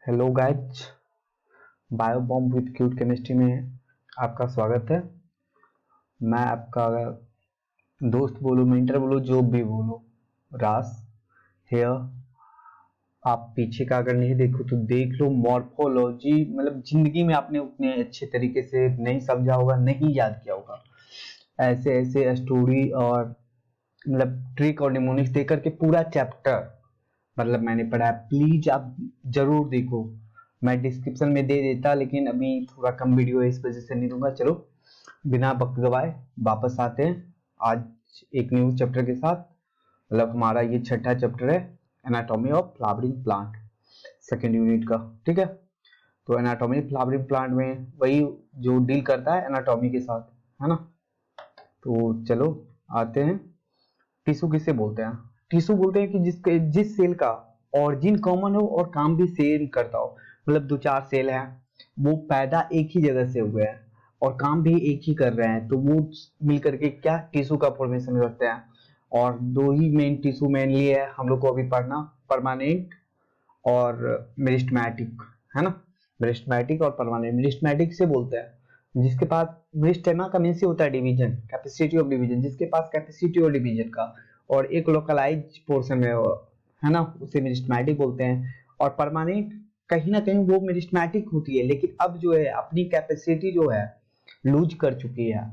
Hello guys, bio bomb with cute chemistry में आपका स्वागत है। मैं आपका दोस्त बोलूँ, मेंटर बोलूँ, जो भी बोलूँ, रास हेयर। आप पीछे का अगर नहीं देखो तो देख लो। मॉर्फोलॉजी मतलब जिंदगी में आपने उतने अच्छे तरीके से नहीं समझा होगा, नहीं याद किया होगा। ऐसे ऐसे स्टोरी और मतलब ट्रिक और निमोनिक्स दे करके पूरा चैप्टर मतलब मैंने पढ़ा है। प्लीज आप जरूर देखो। मैं डिस्क्रिप्शन में दे देता, लेकिन अभी थोड़ा कम वीडियो है, इस वजह से नहीं दूंगा। चलो बिना वक्त गवाए वापस आते हैं आज एक न्यू चैप्टर के साथ। मतलब हमारा ये छठा चैप्टर है, anatomy of flowering plant, second unit का। ठीक है, तो एनाटॉमी फ्लावरिंग प्लांट में वही जो डील करता है एनाटॉमी के साथ, है ना। तो चलो आते हैं। टिश्यू किसे बोलते हैं? टिश्यू बोलते हैं कि जिस सेल का ऑरिजिन कॉमन हो और काम भी सेम करता हो। मतलब दो चार सेल हैं, वो पैदा एक ही जगह से हुए हैं और काम भी एक ही कर रहे हैं, तो वो मिलकर के क्या टिश्यू का फॉर्मेशन करते हैं। और दो ही मेन टिश्यू मेनली है हम लोग को अभी पढ़ना, परमानेंट और मेरिस्टेमेटिक, है ना। मेरिस्टेमेटिक और परमानेंट। मेरिस्टेमेटिक से बोलते हैं जिसके पास मेरिस्टेमा का मीन से होता है डिवीजन, कैपेसिटी ऑफ डिवीजन, जिसके पास कैपेसिटी और डिवीजन का और एक लोकलाइज पोर्शन में हो, है ना, उसे मेरिस्टेमेटिक बोलते हैं। और परमानेंट कहीं ना कहीं वो मेरिस्टेमेटिक होती है, लेकिन अब जो है अपनी कैपेसिटी जो है लूज कर चुकी है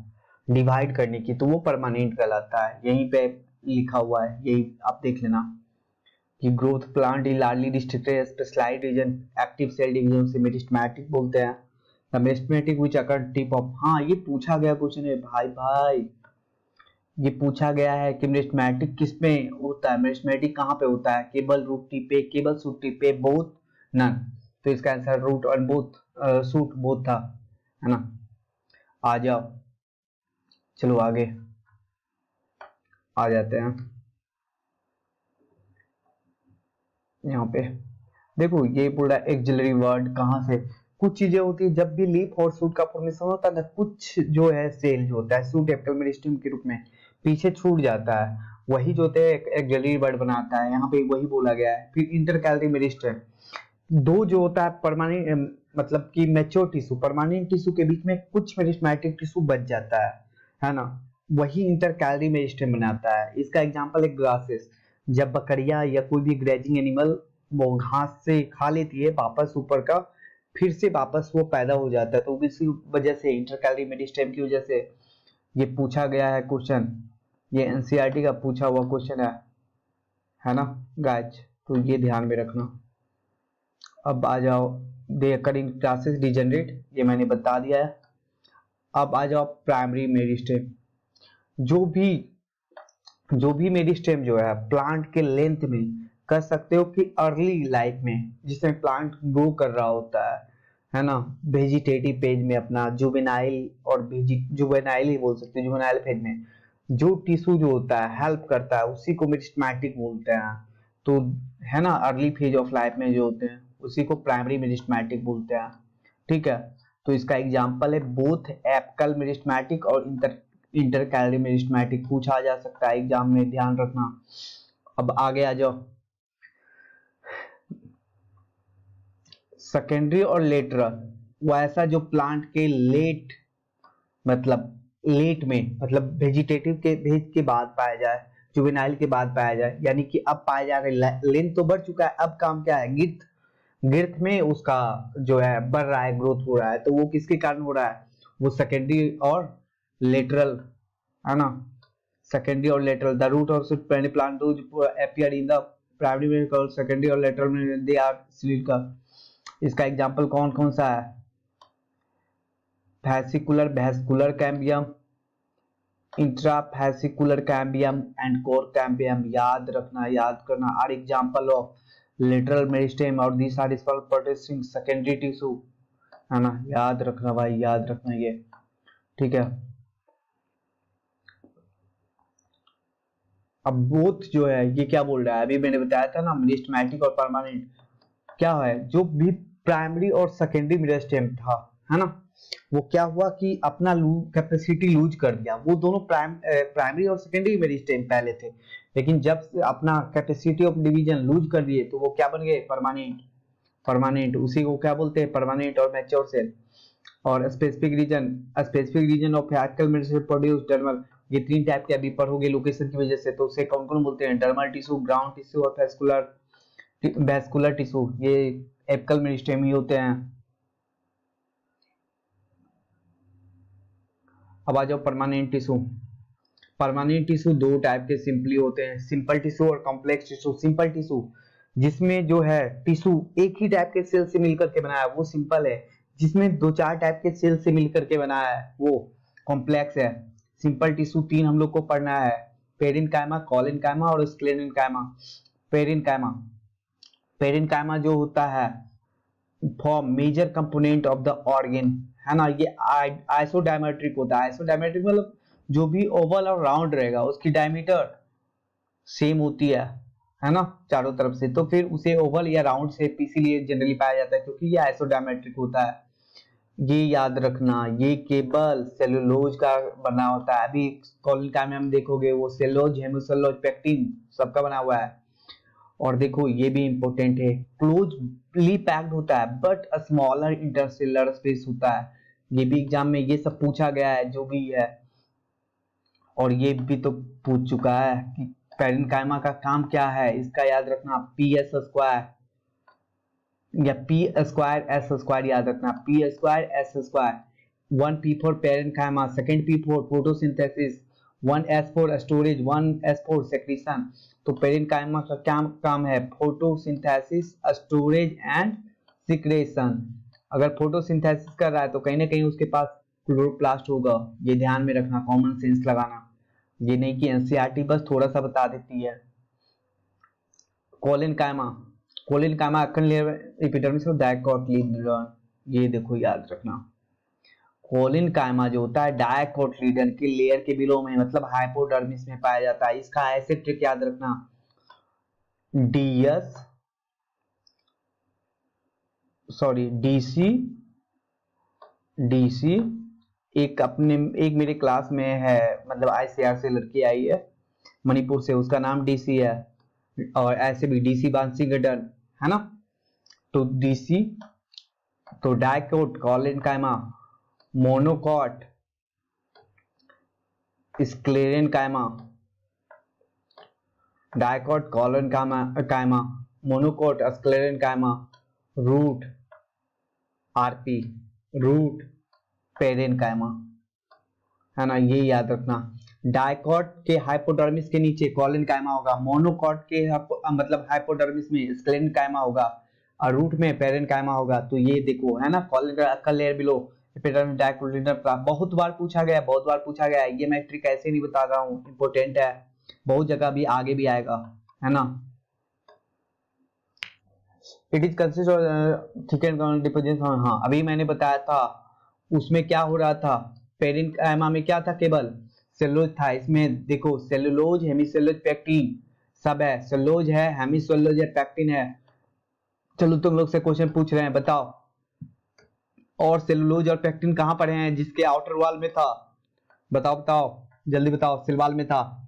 डिवाइड करने की, तो वो परमानेंट कहलाता है। यहीं पे लिखा हुआ है, यही आप देख लेना कि growth plant in largely restricted specialised region active cell division से मेरिस्टेमेटिक बोलते हैं। The meristematic which occur tip of, हाँ ये पूछा गया क्वेश्चन है भाई भाई, ये पूछा गया है कि मेरिस्टेमेटिक किस में होता है, मेरिस्टेमेटिक कहाँ पे होता है, केबल रूट टिप पे, केबल शूट टिप पे, बोथ, नन। तो इसका आंसर रूट और बोथ, शूट बोथ था, है ना। आ जाओ, चलो आगे आ जाते हैं। यहाँ पे देखो ये बोल रहा है एक्सिलरी वर्ड कहाँ से। कुछ चीजें होती है जब भी लीफ और शूट का फॉर्मेशन होता है ना, कुछ जो है सेल जो होता है शूट एपिकल मेरिस्टेम के रूप में पीछे छूट जाता है, वही जो होते हैं एक्सिलरी वर्ड बनाता है। यहाँ पे वही बोला गया है। फिर इंटरकैलरी मेरिस्टेम, दो जो होता है परमानेंट मतलब कि मैच्योर टिश्यू, परमानेंट टिश्यू के बीच में कुछ मेरिस्टेमेटिक टिश्यू बच जाता है ना, वही इंटरकैलरी मेरिस्टेम बनाता है। इसका एग्जांपल है ग्रासेस। जब बकरियां या कोई भी ग्रेजिंग एनिमल वो घास से खा लेती है वापस ऊपर का, फिर से वापस वो पैदा हो जाता है, तो इसी वजह से इंटरकैलरी मेरिस्टेम की वजह से ये पूछा गया है क्वेश्चन। ये एनसीईआरटी का पूछा हुआ क्वेश्चन है ना गाइज, तो ये ध्यान में रखना। अब आ जाओ दे अकरिंग क्लासेस डिजेनरेट, ये मैंने बता दिया है। अब आ जाओ प्राइमरी मेरिस्टेम। जो भी मेरिस्टेम जो है प्लांट के लेंथ में कर सकते हो कि अर्ली लाइफ में जिसमें प्लांट ग्रो कर रहा होता है ना, वेजिटेटिव पेज में अपना जुवेनाइल और जुवेनाइल ही बोल सकते हैं, जुवेनाइल फेज में जो टिश्यू जो होता है हेल्प करता है उसी को मेरिस्टेमेटिक बोलते हैं। तो है ना, अर्ली फेज ऑफ लाइफ में जो होते हैं उसी को प्राइमरी मेरिस्टेमेटिक बोलते हैं। ठीक है, तो इसका एग्जांपल है बोथ एपिकल मेरिस्टेमेटिक और इंटरकैलरी मेरिस्टेमेटिक, पूछा जा सकता है एग्जाम में, ध्यान रखना। अब आगे आ जाओ, सेकेंडरी और लेटरल, वो ऐसा जो प्लांट के लेट में मतलब वेजिटेटिव के भेज के बाद पाया जाए, जुवेनाइल के बाद पाया जाए, यानी कि अब पाया जा रहा है, लेंथ तो बढ़ चुका है, अब काम क्या है, गिर्थ में उसका जो है बढ़ रहा है, ग्रोथ हो रहा है, तो वो किसके कारण हो रहा है, वो सेकेंडरी और लेटरल, है ना। सेकेंडरी और lateral, the root of plant appear in the primary में, सेकेंडरी और लेटरल में दे आर सिलिंड्रिकल। इसका एग्जांपल कौन कौन सा है, vascular cambium, intrafascicular cambium and cork cambium. याद रखना, याद करना, are example of lateral meristem और this are protecting secondary tissue, है ना। याद रखना भाई, याद रखना ये, ठीक है। अब बोथ जो है ये क्या बोल रहा है, अभी मैंने बताया था ना मेरिस्टेमेटिक और परमानेंट, क्या है जो भी प्राइमरी और सेकेंडरी मेरिस्टेम था, है ना, वो क्या हुआ कि अपना कैपेसिटी लूज कर दिया। वो दोनों प्राइमरी और सेकेंडरी मेरिस्टेम पहले थे, लेकिन जब से अपना कैपेसिटी ऑफ डिवीजन लूज कर दिए तो वो क्या बन गए, परमानेंट। परमानेंट, उसी को क्या बोलते हैं, परमानेंट और मैच्योर सेल। और स्पेसिफिक रीजन ऑफ फैक्टल मेडिसिन प्रोड्यूस डर्मल, ये 3 टाइप के अभी पढ़ोगे लोकेशन की वजह से, तो उसे कौन कौन बोलते हैं, डर्मल टिश्यू, ग्राउंड टिश्यू और वैस्कुलर टिश्यू, ये एपिकल मेरिस्टेम ही होते हैं। अब आ जाओ permanent tissue. Permanent tissue 2 type के सिंपली होते हैं, सिंपल टिश्यू और कॉम्प्लेक्स टिश्यू। सिंपल टिश्यू जिसमें जो है टिश्यू एक ही टाइप के सेल से मिलकर के बनाया है वो सिंपल है, जिसमें 2-4 टाइप के सेल से मिलकर के बनाया है वो कॉम्प्लेक्स है। सिंपल टिश्यू 3 हम लोग को पढ़ना है, पेरेन्काइमा, कोलेनकाइमा और स्क्लेरेन्काइमा। पेरेन्काइमा, पेरेन्काइमा जो होता है form major component of the organ, है ना, ये आइसोडायमेट्रिक होता है। आइसोडायमेट्रिक मतलब जो भी ओवल और राउंड रहेगा उसकी डायमीटर सेम होती है ना, चारों तरफ से, तो फिर उसे ओवल या राउंड शेप इसीलिए जनरली पाया जाता है क्योंकि ये आइसोडायमेट्रिक होता है। ये याद रखना, ये केबल सेलुलोज का बना होता है। अभी कोलेनकाइमा में देखोगे वो सेलुलोज, हेमिसेलुलोज, पेक्टिन सबका बना हुआ है। और देखो ये भी इंपॉर्टेंट है, क्लोजली पैक्ड होता है बट स्मॉलर इंटरसेलुलर स्पेस होता है। ये भी एग्जाम में ये सब पूछा गया है जो भी है, और ये भी तो पूछ चुका है कि पेरेन्काइमा का काम क्या है, इसका याद रखना, पी एस स्क्वायर या पी स्क्वायर एस स्क्वायर याद रखना, P square S square. 1 P for parenchyma, 2nd P for photosynthesis, 1 S for storage, 1 S for secretion. तो पेरेन्काइमा का क्या काम है, फोटोसिंथेसिस, स्टोरेज एंड सिक्रेशन। अगर फोटोसिंथेसिस कर रहा है तो कहीं ना कहीं उसके पास क्लोरोप्लास्ट होगा, ये ध्यान में रखना, कॉमन सेंस लगाना, ये नहीं कि एनसीईआरटी बस थोड़ा सा बता देती है। कोलेनकाइमा, कोलेनकाइमा अक्कन लेयर एपिडर्मिस और डायकोटिलीडन, ये देखो याद रखना। कोलेनकाइमा जो होता है डायकोटिलीडन के लेयर के बिलो में, मतलब हाइपोडर्मिस में पाया जाता है। इसका ऐसे ट्रिक याद रखना, डीसी एक मेरे क्लास में है, मतलब आईसीआर से लड़की आई है मणिपुर से, उसका नाम डीसी है, और ऐसे भी डीसी बांसीगडन, है ना। तो डीसी, तो dicot, collenchyma, monocot, sclerenchyma, dicot, collenchyma, monocot, sclerenchyma, root RP, root parenchyma, है ना, ये याद रखना। डाइकोट के हाइपोडर्मिस के नीचे कोलेनकाइमा होगा, मोनोकॉट के मतलब हाइपोडर्मिस में स्क्लेरेनकाइमा होगा, और रूट में पेरेन्काइमा होगा। तो ये देखो, है ना, कोलेन लेयर बिलो एपिडर्मिस डाइकोटिलीडन, बहुत बार पूछा गया है। ये मैं ट्रिक ऐसे नहीं बता रहा हूँ, इंपॉर्टेंट है, बहुत जगह भी आगे भी आएगा, है ना। It is consist of thicken deposition, हाँ अभी मैंने बताया था, उसमें क्या हो रहा था, पेरेन्काइमा में क्या था, केवल सेलुलोज था। इसमें देखो सेलुलोज, हेमिसेलुलोज, पेक्टिन सब है, सेलुलोज है, हेमिसेलुलोज है, पेक्टिन है। चलो तुम लोग से क्वेश्चन पूछ रहे हैं, बताओ, और सेलुलोज और पेक्टिन कहां पड़े हैं, जिसके आउटर वॉल में था, बताओ जल्दी बताओ, सेल वॉल में था,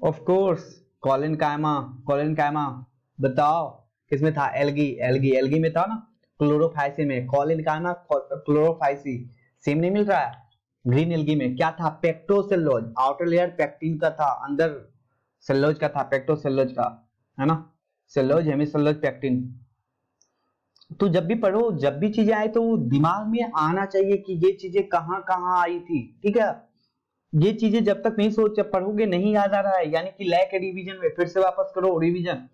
ऑफ कोर्स कोलेनकाइमा, बताओ किसमें था, एल्गी में था ना, क्लोरोफाइसी में। कोलेनकाइमा क्लोरोफाइसी, सेम नहीं मिल रहा है। ग्रीन एल्गी में क्या था, पेक्टोसेलुलोज, आउटर लेयर पेक्टिन का था, अंदर सेलुलोज का था, पेक्टोसेलुलोज का, है ना, सेलुलोज, हेमिसेलुलोज, पेक्टिन। तो जब भी पढ़ो, जब भी चीजें आए तो दिमाग में आना चाहिए कि ये चीजें कहां कहां आई थी, ठीक है। ये चीजें जब तक नहीं सोच पढ़ोगे नहीं याद आ रहा है, यानी कि लैक है रिवीजन में, फिर से वापस करो रिवीजन।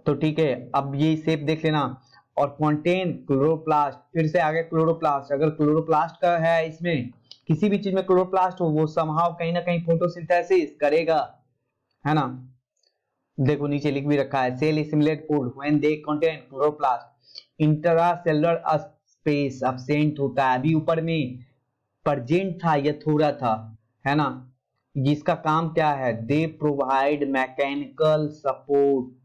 तो ठीक है, अब ये शेप देख लेना, और कॉन्टेन क्लोरोप्लास्ट, फिर से आगे क्लोरोप्लास्ट, अगर क्लोरोप्लास्ट का है, इसमें किसी भी चीज में क्लोरोप्लास्ट हो, वो समहाउ कहीं ना कहीं फोटोसिंथेसिस करेगा, है ना। देखो नीचे लिख भी रखा है, cell simulate food when they contain chloroplast, intracellular space absent होता है, अभी ऊपर में प्रेजेंट था, ये थोड़ा था, है ना। जिसका काम क्या है, they provide mechanical support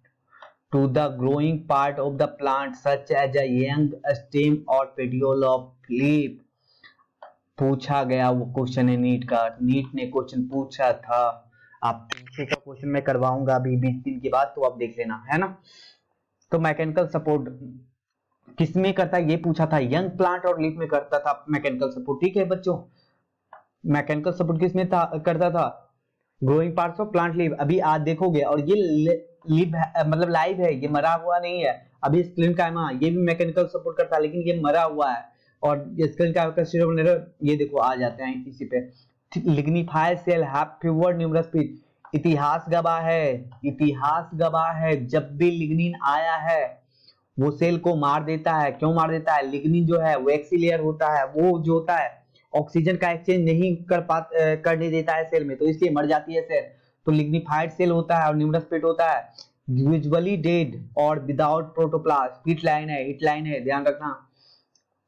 to the growing part of the plant such as a young stem or petiole of leaf। पूछा गया वो क्वेश्चन है नीट का, नीट ने क्वेश्चन पूछा था। आप पीछे का क्वेश्चन मैं करवाऊंगा अभी 20 दिन के बाद, तो आप देख लेना, है ना। तो मैकेनिकल सपोर्ट किसमें करता है ये पूछा था, यंग प्लांट और लीफ में करता था मैकेनिकल सपोर्ट। ठीक है बच्चों, मैकेनिकल सपोर्ट किसमें था करता था, growing parts of plant leaf. अभी आज देखोगे, और ये लीफ मतलब लाइव है, ये मरा हुआ नहीं है। अभी स्क्लेरेंकाइमा ये भी मैकेनिकल सपोर्ट करता है, लेकिन ये मरा हुआ है। और ये स्क्लेरेंकाइमा का स्टेरोनेर ये देखो आ जाते हैं इसी पे। Lignified cell have fewer numerous pit. इतिहास गवाह है जब भी लिग्निन आया है वो सेल को मार देता है। क्यों मार देता है, लिग्निन जो है वो एक्सीलियर होता है, वो जो होता है ऑक्सीजन का एक्सचेंज नहीं करने देता है सेल में, तो इसलिए मर जाती है सेल। तो लिग्निफाइड सेल होता है और न्यूमरस पीट होता है। यूजुअली डेड और विदाउट प्रोटोप्लास्ट। हिट लाइन है ध्यान रखना।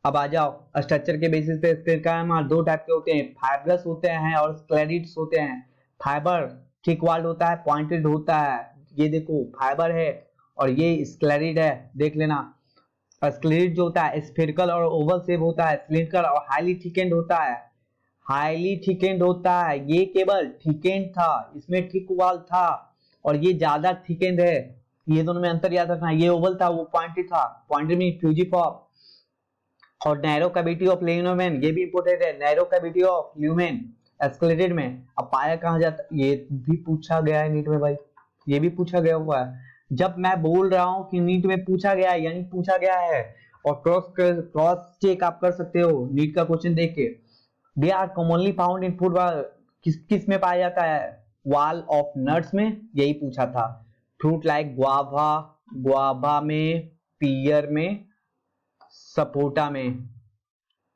अब आ जाओ स्ट्रक्चर के बेसिस पे स्क्लेरेंकाइमा दो टाइप के होते हैं, फाइब्रस होते हैं और स्क्लेरिड्स होते हैं। फाइबर थिक वॉल्ड होता है, पॉइंटेड होता है, ये देखो फाइबर है, और ये स्क्लेरिड है, देख लेना। स्क्लेरिड जो होता है स्फेरिकल और ओवल शेप होता है, सिलिंड्रिकल और हाईली थिकेंड होता है। ये केवल थिकेंड था, इसमें थिक वॉल था, और ये ज्यादा थिकेंड है। ये दोनों में अंतर याद रखना, ये ओवल था वो पॉइंटेड था, पॉइंटेड में फ्यूजिफॉर्म। और नैरो कैविटी ऑफ ल्यूमेन, ये भी इंपोर्टेंट है, नैरो कैविटी ऑफ ल्यूमेन स्क्लेरेटेड में। अब पाया कहां जाता, ये भी पूछा गया है नीट में भाई, ये भी पूछा गया हुआ है। जब मैं बोल रहा हूं कि नीट में पूछा गया है यानी पूछा गया है, और क्रॉस चेक आप कर सकते हो नीट का क्वेश्चन देख के। They are commonly found in food, किस में पाया जाता है, वॉल ऑफ नट्स में, यही पूछा था। फ्रूट लाइक गुआवा में, पियर में, सपोटा में,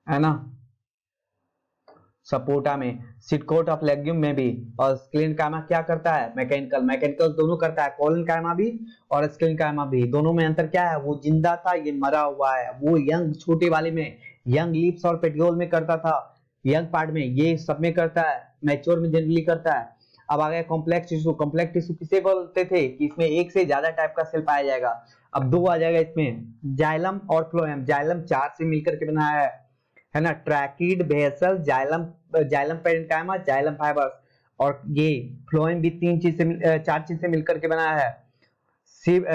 है ना, सपोटा में, सिटकोट ऑफ लेग्यूम में भी। और स्क्लेरेंकाइमा क्या करता है, मैकेनिकल दोनों करता है, कोलेनकाइमा भी और स्क्लेरेंकाइमा भी। दोनों में अंतर क्या है, वो जिंदा था, ये मरा हुआ है। वो यंग छोटे वाले में यंग लीव्स और पेटियोल में करता था, यंग पार्ट में, ये सब में करता है, मैच्योर में जनरली करता है। अब आ गया कॉम्प्लेक्स टिश्यू किसे बोलते थे कि इसमें एक से ज्यादा टाइप का सेल पाया जाएगा। अब दो आ जाएगा इसमें, जाइलम और फ्लोएम। जाइलम 4 से मिलकर के बनाया है ना, tracheid, vessel, xylem parenchyma, xylem fibres. और ये फ्लोएम भी 4 चीज से मिलकर के बनाया है, sieve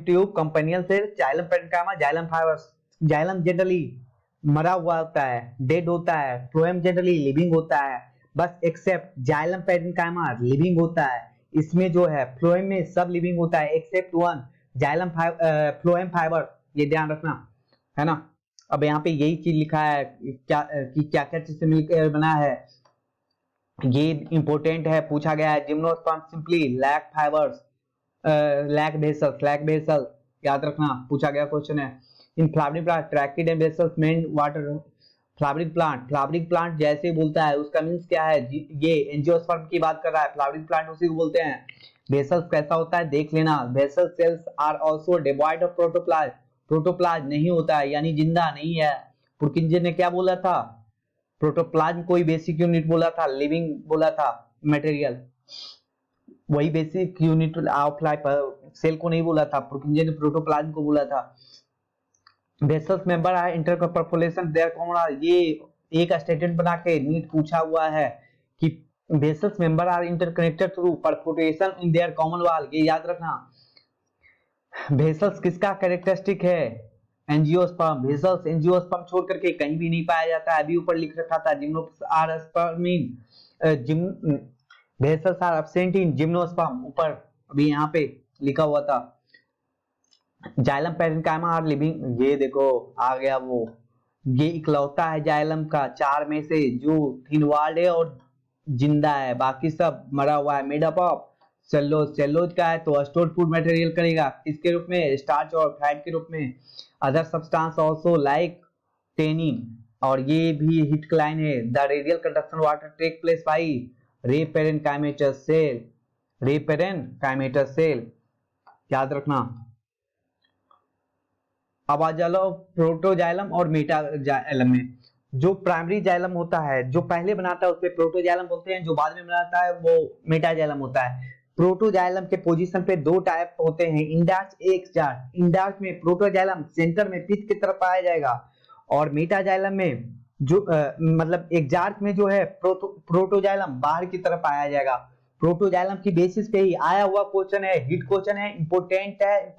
tube, companion cell, xylem parenchyma, xylem fibres. Xylem generally मरा हुआ होता है, डेड होता है, फ्लोएम जनरली लिविंग होता है, बस एक्सेप्ट जाइलम पेरेन्काइमा लिविंग होता है। इसमें जो है फ्लोएम में सब लिविंग होता है एक्सेप्ट वन, फ्लोएम फाइबर, ये ध्यान रखना, है ना। अब यहाँ पे यही चीज लिखा है क्या चीज से मिलकर बना है, ये इंपोर्टेंट है, पूछा गया है। Gymnosperm simply lack fibres, lack vessels, याद रखना, पूछा गया क्वेश्चन है। In flowering plant tracheid and vessels main water. Flowering plant जैसे बोलता है उसका मींस क्या है, ये एंजियोस्पर्म की बात कर रहा है, फ्लावरिंग प्लांट उसी को बोलते हैं। वेसल्स कैसा होता है देख लेना, vessel cells are also devoid of protoplasm. Protoplasm नहीं होता है यानी जिंदा नहीं है। पुरकिंजे ने क्या बोला था, प्रोटोप्लाज्म कोई बेसिक यूनिट बोला था, लिविंग बोला था मटेरियल, वही basic unit of life cell को नहीं बोला था, पुरकिंजे ने प्रोटोप्लाज्म को बोला था। Vessels member are interperforation their common, ये एक स्टेटमेंट बना के नीट पूछा हुआ है कि vessels member are interconnected through perforation in their common wall, ये याद रखना। वेसल्स किसका कैरेक्टरिस्टिक है, एंजियोस्पर्म। वेसल्स एंजियोस्पर्म छोड़ करके कहीं भी नहीं पाया जाता है, अभी ऊपर लिख रखा था gymnosperm in, vessels are absent in gymnosperm, ऊपर अभी यहाँ पे लिखा हुआ था। जाइलम पेरेन्काइमा आर लिविंग, ये देखो आ गया वो, ये इकलौता है जाइलम का 4 में से जो थिन वॉल्ड है और जिंदा है, बाकी सब मरा हुआ है। मेड अप ऑफ सेल्यूलोज का है तो स्टोर्ड फूड मटेरियल करेगा, किसके रूप में, स्टार्च और फैट के रूप में। Other substance also like tannin, और ये भी हिटक्लाइन है। The radial conduction water take place by ray parenchymatous cell, याद रखना। अब आ जाओ प्रोटोजाइलम और मेटाजाइलम में। जो प्राइमरी जाइलम होता है जो पहले बनाता है उसे प्रोटोजाइलम बोलते हैं, जो बाद में बनाता है वो मेटाजाइलम होता है। प्रोटोजाइलम के पोजीशन पे 2 टाइप होते हैं, इंडार्च एक्सडार्च। इंडार्च में प्रोटोजाइलम सेंटर में पिच की तरफ पाया जाएगा, और मेटाजाइलम में जो मतलब एक्सडार्च में जो है प्रोटोजाइलम बाहर की तरफ पाया जाएगा। प्रोटोजाइलम की बेसिस पे ही आया हुआ क्वेश्चन है, हिट क्वेश्चन है, इंपोर्टेंट है।